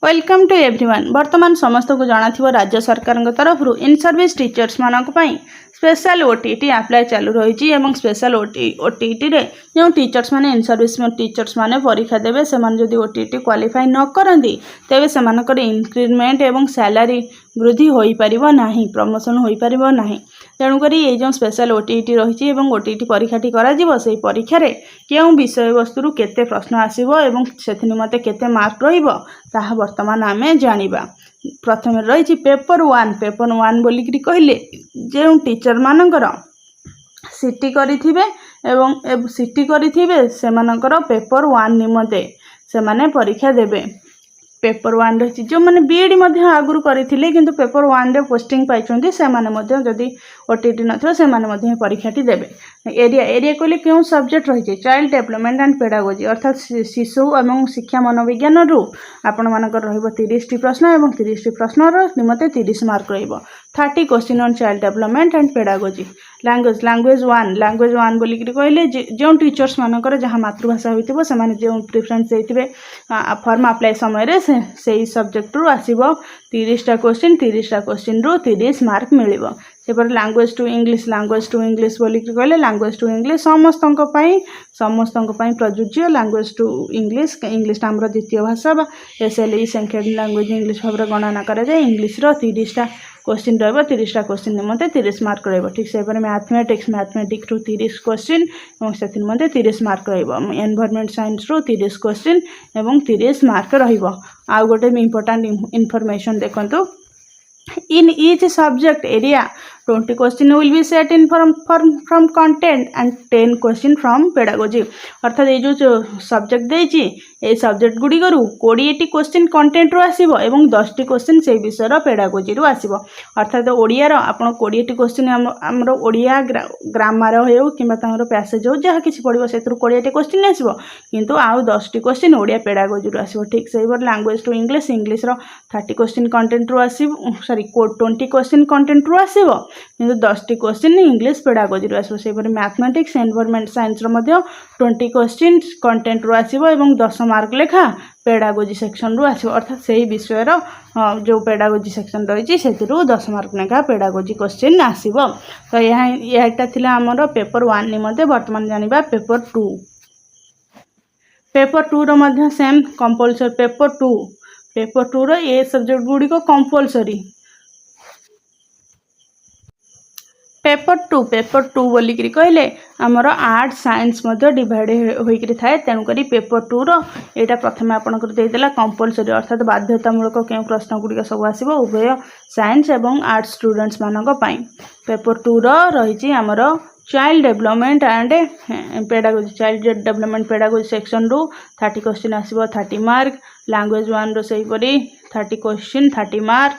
Welcome to everyone. वर्तमान समस्त को जाना राज्य सरकार तरफ इन सर्विस टीचर्स मानक स्पेशल ओटीटी अप्लाई चालू रही है। स्पेशल ओटीटी रे जो टीचर्स माने इन सर्विस टीचर्स माने परीक्षा देवे से जदि ओटीटी क्वालिफाई न करती तेरे से इंक्रीमेंट एवं सैलरी वृद्धि हो पार ना, प्रमोशन हो पार ना। तेणुक ये जो स्पेशल ओटीटी रही है ओटीटी परीक्षाटी से परीक्षा रे क्यों विषय वस्तु केते प्रश्न आसीबो एवं से निमते केते मार्क रहिबो ताहा वर्तमान आमे जानिबा। प्रथम रही पेपर वन बोलिकी कहले जो टीचर मानकर सीटी करिथिबे एवं सीटी करिथिबे सेमानकर पेपर वन निमते से माने परीक्षा देबे। पेपर वन रही जो मैंने बीएड आगुरी करते किंतु पेपर वन रे पोस्टिंग पाई से माने जदि ओटीटी न से माने परीक्षाटी देवे। एरिया कहले क्यों सब्जेक्ट रही चाइल्ड डेवलपमेंट एंड पेडागोजी अर्थात शिशु और शिक्षा मनोविज्ञान रु आपण मानकर रहिबो 30 प्रश्न और 30 प्रश्न निमते 30 मार्क रहिबो। 30 question on child development and pedagogy. Language one बोलिकी कहले जो टीचर्स मानकर जहाँ मातृभाषा होइतिबो से माने जो प्रिफरेंस देथिबे फॉर्म अप्लाई समय रे से सब्जेक्ट रु आसीबो 30टा क्वेश्चन रु 30 मार्क मिलिबो। सेपर लैंग्वेज टू इंग्लिश बोलिकी कहले लैंग्वेज टू इंग्लिश समस्तों प्रযোज्य। लैंग्वेज टू इंग्लिश आमर द्वितीय भाषा बा एसएलई सेकेंड लैंग्वेज इंग्लिश भाव गणना करा जाए। इंग्लिश 30टा क्वेश्चन रहिबो 30टा क्वेश्चन निमते 30 मार्क रहिबो। ठीक से मैथमेटिक्स रु 30 क्वेश्चन और से निमते 30 मार्क रहिबो। एनवायरनमेंट साइंस रु 30 क्वेश्चन और 30 मार्क रहिबो। आ गोटे इंपोर्टेंट इनफॉरमेशन देखंतु in each subject area 20 question will be set in from content and 10 question from pedagogy। अर्थात ये जो सब्जेक्ट देछि ए सब्जेक्ट गुडी करू 20टी क्वेश्चन कंटेंट रु आसीबो एवं 10टी क्वेश्चन से विषय रो पेडागोजी रु आसीबो। अर्थात ओडिया रो आपण 20टी क्वेश्चन हमर ओडिया ग्रामर हेउ किबा तांगर पैसेज हो जहा किछि पडिबो सेतरु 20टी क्वेश्चन आसीबो किंतु आउ 10टी क्वेश्चन ओडिया पेडागोजी रु आसीबो। ठीक से लैंग्वेज टू इंग्लिश रो 30 क्वेश्चन कंटेंट रु आसीबो 20 क्वेश्चन कंटेंट रु आसीबो किंतु 10टी क्वेश्चन इंग्लिश पेडागोजी रु आसीबो। सेपर मैथमेटिक्स एनवायरनमेंट साइंस रो मध्ये 20 क्वेश्चन कंटेंट रु आसीबो एवं 10 मार्क लेखा पेडागोजी सेक्शन रु आसीबो। अर्थात सेही विषय रो जो पेडागोजी सेक्शन रही सेतिरु 10 मार्क लेखा पेडागोजी क्वेश्चन आसीबो। तो यहटा थिला हमर पेपर 1 निमते। वर्तमान जानिबा पेपर 2 रो मध्ये सेम कंपलसरी। पेपर 2 रो ए सब्जेक्ट गुडी को कंपलसरी। पेपर टू बोलिकी कहले आमर आर्ट साइंस डिवाइड होकर थाए। तेणुक पेपर 2 रो यहाँ प्रथम आपंकर देदेला कंपलसरी अर्थात बाध्यतामूलक क्यों प्रश्न गुड़िक सब आसो उभय साइंस और आर्ट स्टूडेंट्स मानी। पेपर 2 रो रही आमर child development and pedagogy section रु 30 क्वेश्चन आसो 30 मार्क। लैंग्वेज 1 रो सेहीपरी 30 क्वेश्चन 30 मार्क।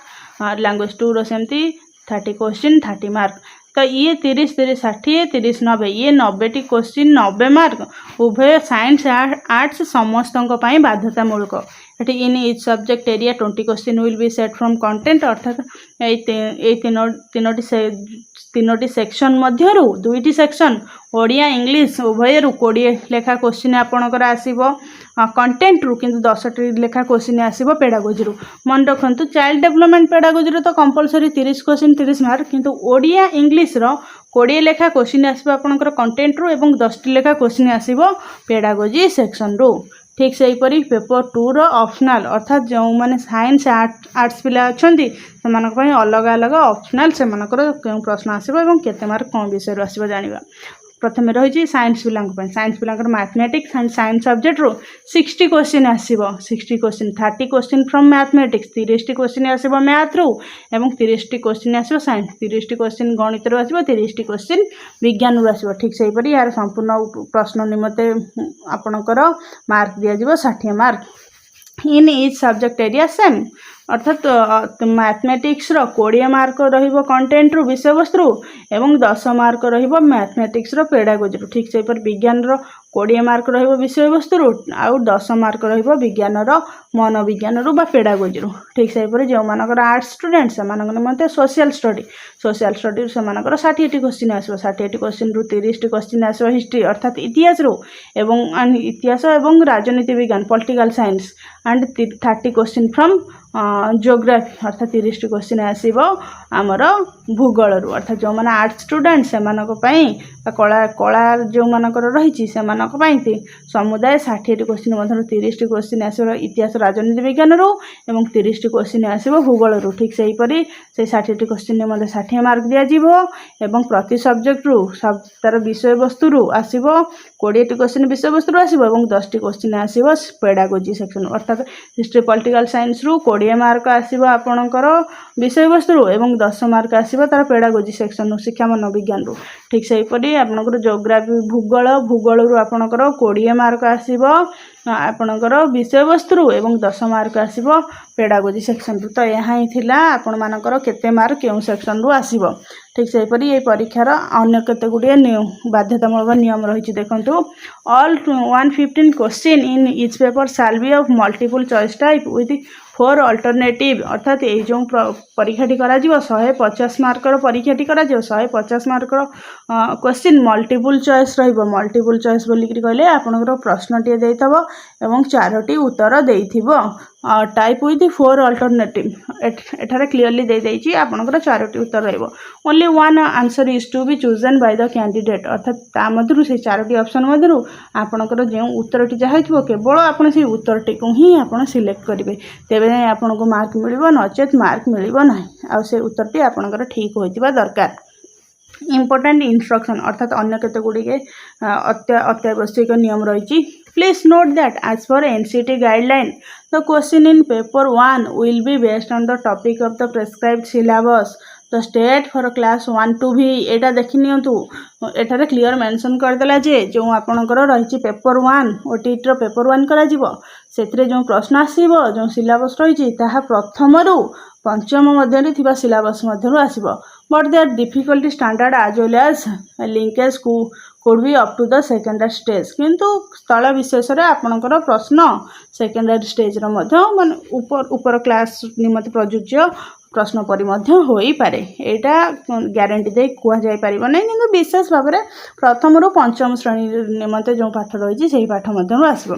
लैंग्वेज 2 रो सेमती 30 क्वेश्चन 30 मार्क। तो ये 30 60 30 90 ये 90टी क्वेश्चन 90 मार्क उभय साइंस आर्ट्स समस्त बाध्यतामूलक। In each subject area 20 question will be set from content अर्थात तीनोटी सेक्शन मध्यरु 2टी सेक्शन ओडिया इंग्लिश उभय 20 लेखा क्वेश्चन आपणकर आसीबो कंटेंट रु किंतु 10टी लेखा क्वेश्चन आसीबो पेडागोजी रु। मन रखंतु चाइल्ड डेवलपमेंट पेडागोजी रु तो कंपलसरी 30 क्वेश्चन 30 मार्क किंतु ओडिया इंग्लिश रो 20 लेखा क्वेश्चन आसीबो आपणकर कंटेंट रु एवं 10टी लेखा क्वेश्चन आसीबो पेडागोजी सेक्शन रु। ठीक से हीपरी पेपर 2 रो ऑप्शनल अर्थात जो माने साइंस आर्ट्स पिला अछंती सेमानक पई अलग अलग ऑप्शनल सेमानकर क्यों प्रश्न आसीबो एवं केते मार्क कोन विषय आसीबो जानिबा। प्रथम रही साइंस पिलांकर मैथमेटिक्स एंड साइंस सब्जेक्ट रो 60 क्वेश्चन आसीबो 60 क्वेश्चन 30 क्वेश्चन फ्रॉम मैथमेटिक्स 30टी क्वेश्चन आसीबो मैथ रो एवं 30टी क्वेश्चन आसीबो साइंस 30टी क्वेश्चन गणित रो आसीबो 30टी क्वेश्चन विज्ञान रो आसीबो। ठीक से हीपरी यार संपूर्ण प्रश्न निमते आपणकर मार्क दिया जिवो 60 मार्क। इन इच सब्जेक्ट एरिया सेम अर्थात मैथमेटिक्स रो 20 मार्क रहिबो कंटेंट रु विषय वस्तु एवं 10 मार्क रहिबो मैथमेटिक्स रो पेडागोजी रु। ठीक से पर विज्ञान रो 20 मार्क रहिबो विषय वस्तु आउ 10 मार्क रहिबो विज्ञान रो मनोविज्ञान रू बा पेडागोजी रू ठीक से पर जो मानकर आर्ट्स स्टूडेंट से मते सोशल स्टडी से मानकर 60 क्वेश्चन आसो 60 क्वेश्चन रु 30 क्वेश्चन आसो हिस्ट्री अर्थात इतिहास रू एवं इतिहास एवं राजनीति विज्ञान political science and 30 question from geography अर्थात 30 क्वेश्चन आसो आमर भूगोल रू अर्थात जो मैंने आर्ट्स स्टूडेंट से कला कला जो मानकर रही समुदाय 60 क्वेश्चन मध्य 30 क्वेश्चन आसो इतिहास राजनीति विज्ञान रू एवं 30 क्वेश्चन आसो भूगोल रू ठीक से हीपरी से 60 क्वेश्चन में 60 मार्क दिज्व एवं प्रति सब्जेक्ट रू सब तार विषय वस्तु रू आसो 20 क्वेश्चन विषय वस्तु आसो 10 क्वेश्चन आसो पेडागोजी सेक्शन अर्थात हिस्ट्री पॉलिटिकल साइंस रू 20 मार्क आसो आपणकर विषय वस्तु एवं 10 मार्क आसो तार पेडागोजी सेक्शन रू शिक्षा मनोविज्ञान रू ठीक से हीपरी आपणकर जियोग्राफी भूगोल रू आपणकर 20 मार्क आसो आपणकर विषय वस्तु एवं 10 मार्क आसो पेडागोजी सेक्शन रू तो यहाँ ही थिला आपण मानकर केते मार्क केउ सेक्शन रू आसो ठीक से हीपरी ये परीक्षार अन्य केते गुड़िए बाध्यतामूलक नियम रही देखो all 115 question in each paper shall be of multiple choice type with 4 alternative अर्थात ये जो परीक्षाटी करा 150 मार्कर परीक्षाटी करा 150 मार्कर क्वेश्चन मल्टीपल चॉइस रहिबो मल्टीपल चॉइस बोलिक कहले आपनकर प्रश्नटी देइथबो एवं 4टी उत्तर देइथिबो टाइप विथ 4 अल्टरनेटिव एठारे क्लियरली दे देइछि आपनकर 4टी उत्तर रहइबो only one answer is to be chosen by the candidate अर्थात ता मधुरु से 4टी ऑप्शन मधुरु आपनकर जे उत्तरटी जाहिथिबो केवल आपन से उत्तरटी को ही आपन सिलेक्ट करिवे तेबे आपन को मार्क मिलिबो नचेत मार्क मिलिबो नाही आ से उत्तरटी आपनकर ठीक होइतिबा दरकार इम्पोर्टेंट इंस्ट्रक्शन अर्थात अन्य केते गुडी के अत्यावश्यक नियम रही please note that as per NCT guideline the question in paper 1 will be based on the topic of the prescribed syllabus the state for class 1 to भी एटा देखि नियंतु एठारे क्लियर मेंशन करदेला जे जो आपनकर रही पेपर 1 ओटीटी रो पेपर 1 करा जिवो सेथिरे जो प्रश्न आसीबो जो सिलेबस रही ताहा प्रथम रु पंचम मध्य थिबा सिलेबस मध्यरु आसीबो but their difficulty standard as well as linkage could be up to the secondary stage किंतु स्थल विशेष रे आपनकर प्रश्न सेकेंडरी स्टेज रो मध्य माने ऊपर क्लास निमते प्रयोज्य प्रश्न परि मध्य होई पारे एटा ग्यारंटी दे कुआ जाय परिबो नै किंतु विशेष भाव रे प्रथम रो पंचम श्रेणी निमते जो पाठ रही सेही पाठ मध्य आसीबो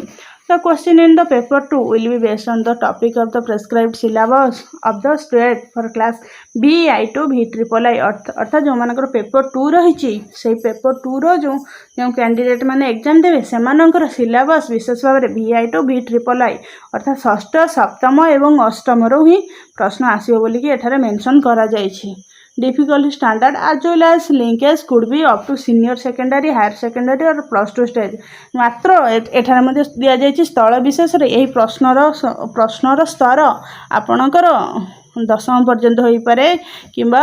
The question in the paper 2 will be based on the topic of the prescribed syllabus of the state for class BI to VIII अर्थात जो मानकर पेपर 2 रही से पेपर 2 रो जो कैंडिडेट माने एग्जाम देवे से मानकर सिलेबस विशेष भाव में VI to VIII अर्थात षष्ठ सप्तम एवं अष्टम रो ही प्रश्न आसीबो बोली कि एठारे मेंशन करा जायछि difficulty standard as well as linkage could be up to senior secondary higher secondary और +2 स्टेज मात्र एठार मध्य दिया जायछि स्थल विशेष रे एही प्रश्नर स्तर आपणकर 10वीं पर्यंत होई पारे किंबा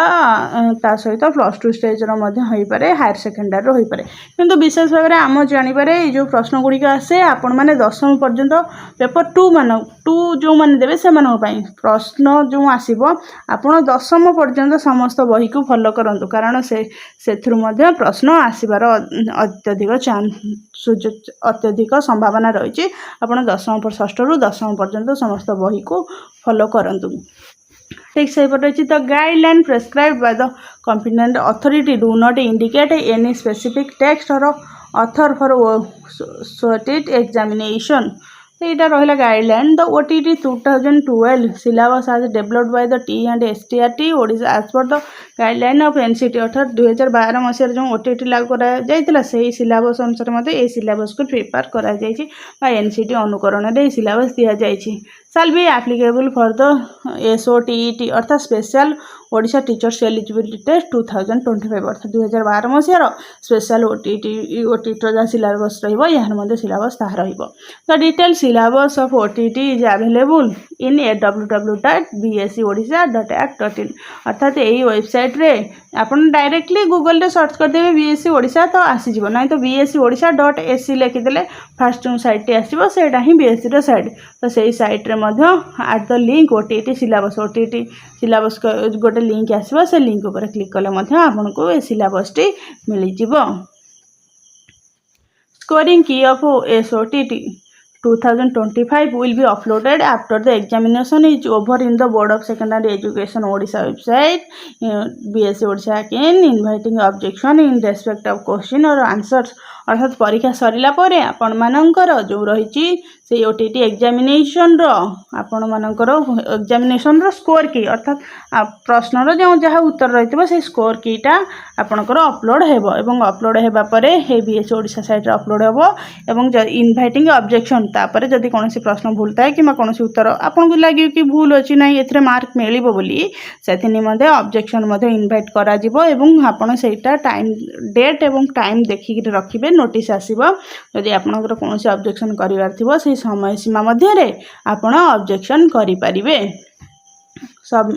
ता सहित +2 स्टेज रो मध्य होई पारे हायर सेकेंडरी रो होई पारे किंतु विशेष भाव में आम जानि पारे जो प्रश्न गुडी आसे आपण माने 10वीं पर्यंत पेपर 2 जो माने देबे से मानक पई प्रश्न जो आसीबो आपण 10वीं पर्यंत समस्त बही को फॉलो करंतु कारण सेथुर मध्य प्रश्न आसीबार अत्यधिक संभावना रही आपण 10वीं षष्ठ रु 10वीं पर्यंत समस्त बही को फॉलो करंतु ठीक से रही the guideline prescribed by the competent authority do not indicate any specific text or author for certain examination यहाँ रहा guideline the OTT 2012 syllabus as developed by the T and STRT Odisha as per the guideline of NCT अर्थात 2012 मसीह जो OTT लागू करा से syllabus अनुसार मत ये सिलेबस को प्रिपेयर करा एनसीटी अनुकरण में सिलेबस दि जाए shall be applicable for the SOTET अर्थात special Odisha teachers eligibility test 2025 अर्थात 2012 मसीहार स्पेशल ओटीटी जहाँ सिलेबस रही सिलेबस ताहा रहिबो the detail syllabus of OTT is available in www.bscodisha.ac.in अर्थात यही वेबसाइट रे आपन डायरेक्टली गूगल रे सर्च कर देबे बीएससी ओडिशा तो आसी जिवो नै तो bscodisha.ac लिखिदेले फास्ट जो साइट टी आसीबो सेटा ही बीएससी रो साइट तो सही साइट रे मध्य at the link OTT syllabus गोटे लिंक आसीबो से लिंक ऊपर क्लिक कले मध्य आपनको ए सिलेबस टी मिली जिवो Scoring key of SOTT 2025 will be uploaded after the examination is over in the Board of Secondary Education Odisha website. BSc Odisha again inviting objection in respect of question or answers. अर्थात परीक्षा सरिला परे आपण मानकर जो रही से OTT examination आपण मानकर एग्जामिनेशन स्कोर की अर्थात प्रश्नर जो जहाँ उत्तर रही से स्कोर कीटा आपणकर अपलोड हेबो एवं अपलोड हेबा परे हे BSc ओडिशा साइट रे अपलोड हेबो एवं इनभाइटिंग ऑब्जेक्शन तापर जदि कोनोसी प्रश्न भूल थाए कि कोनोसी उत्तर आपन को लागि कि भूल अछि नै एथरे मार्क मिलिबो बोली सेथि निमंते ऑब्जेक्शन मध्ये इनवाइट करा जिवो एवं आपन सेटा टाइम डेट एवं टाइम देखि के रखिबे नोटिस आसीबो जदि आपनकर कोनोसी ऑब्जेक्शन करिवार थिबो से समय सीमा मध्ये रे आपण ऑब्जेक्शन करि परिबे सब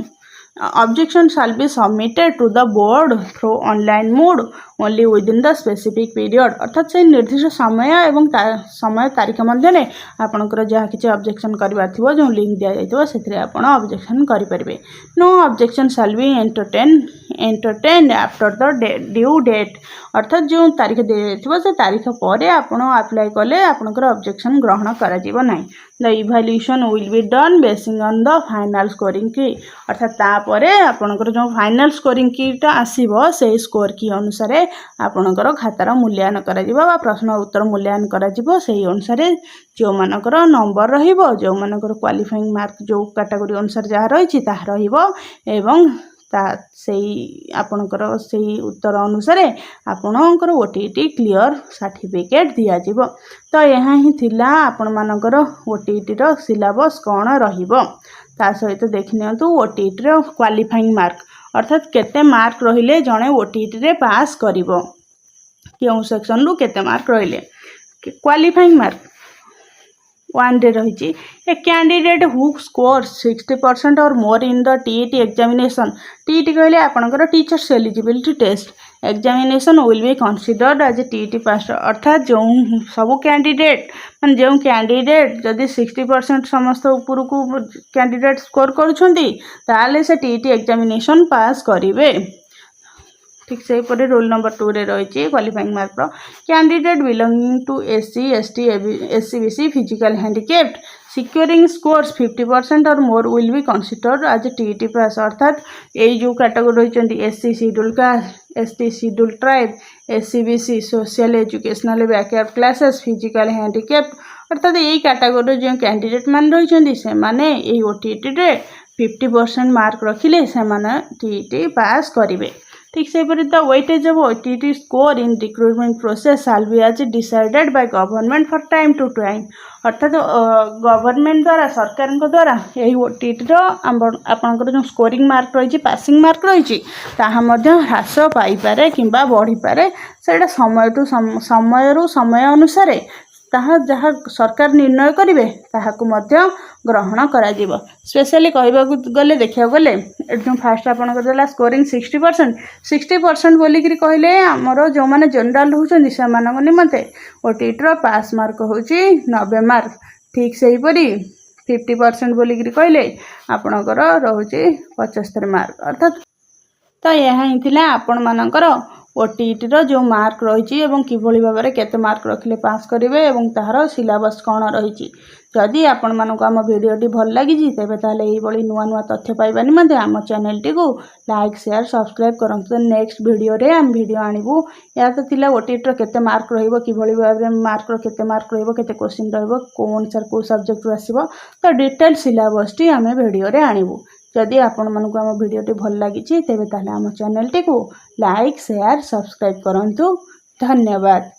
objection shall be submitted to the board through online mode only within the specific period अर्थात से निर्दिष्ट समय एवं समय तारीख मध्य आपणकर जहाँ किसी ऑब्जेक्शन करबार थिबो जो लिंक दिया जाइतो सेथिरे आपण ऑब्जेक्शन करि परिबे no objection shall be entertained after the due date अर्थात जो तारीख दिया से तारीख पर आपण अप्लाई कले आपणकर ऑब्जेक्शन ग्रहण करा जिवो नै the evaluation will be done basing on the final scoring key अर्थात तापरे आपणकर जो फाइनल स्कोरिंग कीटा आसीबो से स्कोर की अनुसार आपणकर खातार मूल्यांकन करा जिवो बा प्रश्न उत्तर मूल्यांकन करा जिवो सेही अनुसार जो मानकर नंबर रहिबो जो मानकर क्वालिफाइंग मार्क जो कैटेगरी अनुसार जहाँ रही ताहा रहिबो एवं आपणकर सेही उत्तर अनुसार आपणकर OTT क्लियर सर्टिफिकेट दिया जिवो तो यहाँ ही थिला आपण मानकर OTT रो सिलेबस कौन रहिबो ता सहित देखि नियंतु OTT रो क्वालिफाइंग मार्क अर्थात केते मार्क रहिले जणे OTT रे पास करिवो केउ सेक्शन रु केते मार्क रहिले क्वालिफाइंग मार्क 1 रे रही a candidate who scores 60% or more in the TET examination TET कहले आपनकर teachers eligibility test examination will be considered as TET pass अर्थात जो सब कैंडिडेट मान जो कैंडिडेट जदि 60% समस्त ऊपर को कैंडिडेट स्कोर करुछंती ताले से TET एग्जामिनेशन पास करिवे ठीक से परे रोल नंबर 2 रे रही क्वालिफाइंग मार्क रो candidate belonging to SC ST SC BC physical handicapped securing scores 50% or more will be considered as TET pass अर्थात ये जो कैटेगरी रही SC schedule caste ST schedule tribe SC BC social educational backup classes physical handicapped अर्थात यही category जो candidate मान रही से माने ये OTT रे 50% मार्क रखिले से माने TET पास करिवे ठीक से the weightage of OTT score in recruitment process shall be as decided by government for time to time अर्थात गवर्नमेंट द्वारा सरकार द्वारा यही OTT आपणकर जो स्कोरिंग मार्क रही पासिंग मार्क रही ह्रास पाइपे कि बढ़ी पारे से समय अनुसार ताहा जहाँ सरकार निर्णय करेंगे ताहाकु ग्रहण करा जीवो स्पेशली कहबा गले देखिया गले जो फास्ट आपनकर देला स्कोरिंग 60% बोलिकी कहले आमर जो माने जनरल होउछन से मानक निमते OTT रो पास मार्क होउची 90 मार्क ठीक सेही परी 50% बोलिकी कहले आपनकर रहउची 75 मार्क अर्थात तो यहाँ ही थिला आपण मानकर OTT रो जो मार्क रही एवं किभली भाव में केते मार्क रखिले पास करेंगे एवं तार सिलेबस कौन रही जदि आपण मानक आम भिडियोटी भल लगी तेबे ताले एही बळी नुआ नुआ तथ्य पाइबा निमंते आम चैनल टी को लाइक शेयर सब्सक्राइब करंतु तो नेक्स्ट वीडियो रे आम वीडियो आनिबु या तो थिला OTT रो केते मार्क रहिबो किभली भाव में मार्क रो केते मार्क रहिबो केते क्वेश्चन रहिबो कोन सर को सब्जेक्ट आसीबो तो डिटेल सिलेबस टी आम वीडियो रे आनिबु जदि आपण मानक आम वीडियोटी भल लगी तेबे ताले आम चैनल टी को लाइक शेयर सब्सक्राइब करंतु धन्यवाद।